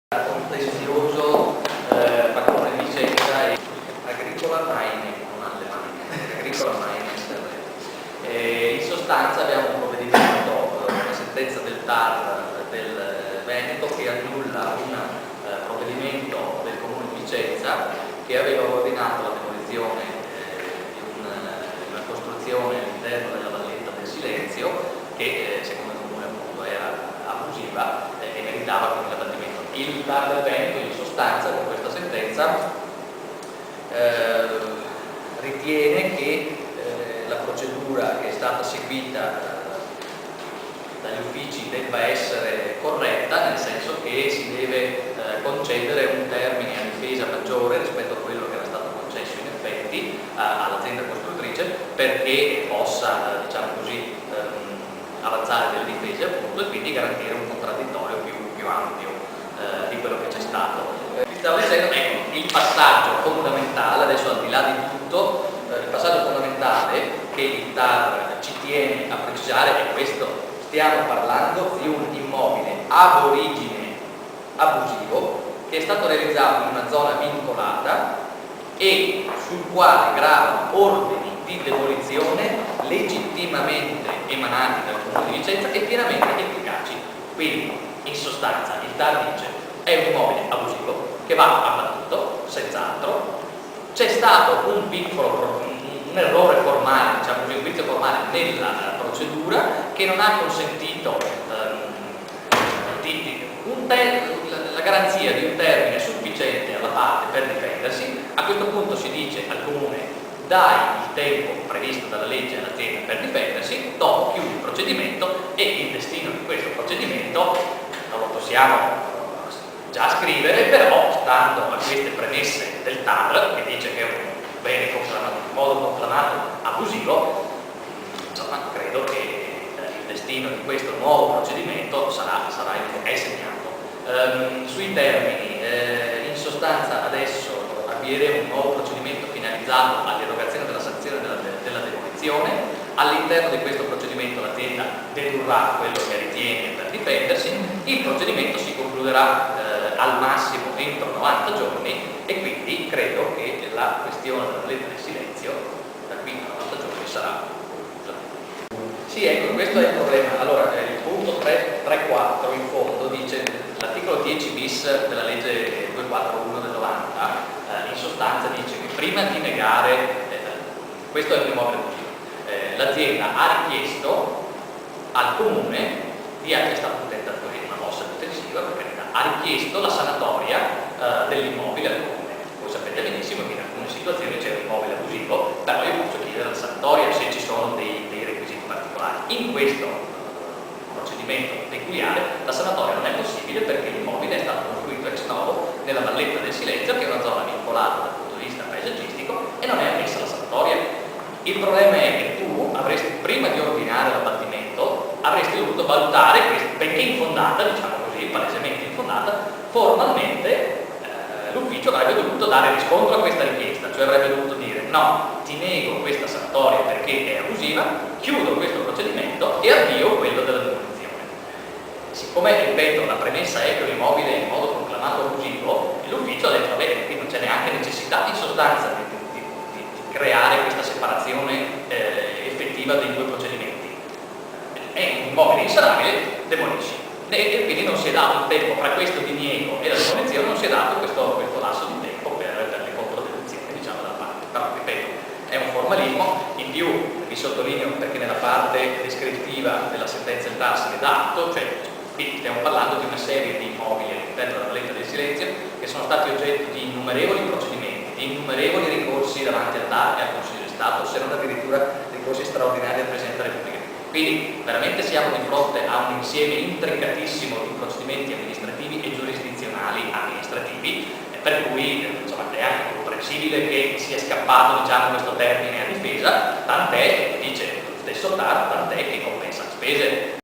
contenzioso fattore di licenza e agricola mining, non alle mine, agricola mining. In sostanza abbiamo un provvedimento, una sentenza del TAR del Veneto che annulla un provvedimento del Comune di Vicenza che aveva ordinato la demolizione di una costruzione all'interno della Valletta del Silenzio che secondo il Comune appunto era abusiva e meritava quindi l'abbattimento. Il TAR del Veneto in sostanza con questa sentenza ritiene che la procedura che è stata seguita dagli uffici debba essere corretta, nel senso che si deve concedere un termine a difesa maggiore rispetto a quello che era stato concesso in effetti all'azienda costruttrice perché possa, diciamo così, avanzare delle difese appunto e quindi garantire un contraddittorio più ampio di quello che c'è stato. Stavo dicendo, ecco, il passaggio fondamentale, adesso al di là di tutto, il passaggio fondamentale che il TAR ci tiene a precisare è questo: stiamo parlando di un immobile ab origine abusivo che è stato realizzato in una zona vincolata e sul quale gravano ordini di demolizione legittimamente emanati dal Comune di Vicenza e pienamente efficaci. Quindi, in sostanza, il TAR dice è un immobile abusivo che va abbattuto, senz'altro. C'è stato un piccolo errore formale, diciamo così, un vizio formale nella procedura che non ha consentito la garanzia di un termine sufficiente alla parte per difendersi. A questo punto si dice al Comune: dai il tempo previsto dalla legge all'azienda per difendersi, dopo chiudi il procedimento e il destino di questo procedimento non lo possiamo già scrivere, però stando a queste premesse del TAR che dice che è un bene conclamato, in modo conclamato abusivo, insomma credo che il destino di questo nuovo procedimento è segnato. Sui termini, in sostanza adesso avvieremo un nuovo procedimento finalizzato all'erogazione della sanzione della demolizione. All'interno di questo procedimento l'azienda dedurrà quello che ritiene per difendersi. Il procedimento si concluderà al massimo entro 90 giorni e quindi credo che la questione della Valletta del Silenzio da qui a 90 giorni sarà conclusa. Sì, ecco, questo è il problema. Allora, il punto 3.4 in fondo dice l'articolo 10 bis della legge 241 del 90, in sostanza dice che prima di negare, questo è un immobile abusivo, l'azienda ha richiesto al Comune di essere stato un tentatore, una mossa difensiva, per carità, ha richiesto la sanatoria dell'immobile al Comune. Voi sapete benissimo che in alcune situazioni c'è un immobile abusivo, però io posso chiedere la sanatoria se ci sono dei requisiti particolari. In questo procedimento peculiare la sanatoria non è possibile perché l'immobile è stato costruito ex novo nella Valletta del Silenzio, che è una zona vincolata dal punto di vista paesaggistico, e non è ammessa la sanatoria. Il problema è che tu avresti, prima di ordinare l'abbattimento, avresti dovuto valutare, benché infondata, diciamo così, palesemente infondata, formalmente l'ufficio avrebbe dovuto dare riscontro a questa richiesta, cioè avrebbe dovuto dire: no, ti nego questa sanatoria perché è abusiva, chiudo questo procedimento e avvio quello della demolizione. Siccome, ripeto, la premessa è che l'immobile è in modo conclamato abusivo, l'ufficio ha detto: vabbè, qui non c'è neanche necessità in sostanza di creare questa separazione effettiva dei due procedimenti. È un immobile insanabile, demolisci. E quindi non si è dato il tempo tra questo diniego e la demolizione, non si è dato questo lasso di tempo per le controdeduzioni, diciamo, da parte. Però, ripeto, è un formalismo. In più vi sottolineo, perché nella parte descrittiva della sentenza del TAR si è dato, cioè qui stiamo parlando di una serie di immobili all'interno della Valletta del Silenzio che sono stati oggetto di innumerevoli procedimenti, di innumerevoli ricorsi davanti al TAR e al Consiglio di Stato, se non addirittura ricorsi straordinari al Presidente della Repubblica. Quindi veramente siamo di fronte a un insieme intricatissimo di procedimenti amministrativi e giurisdizionali amministrativi, per cui insomma, è anche comprensibile che sia scappato, diciamo, questo termine a difesa, tant'è, dice lo stesso TAR, tant'è che compensa le spese.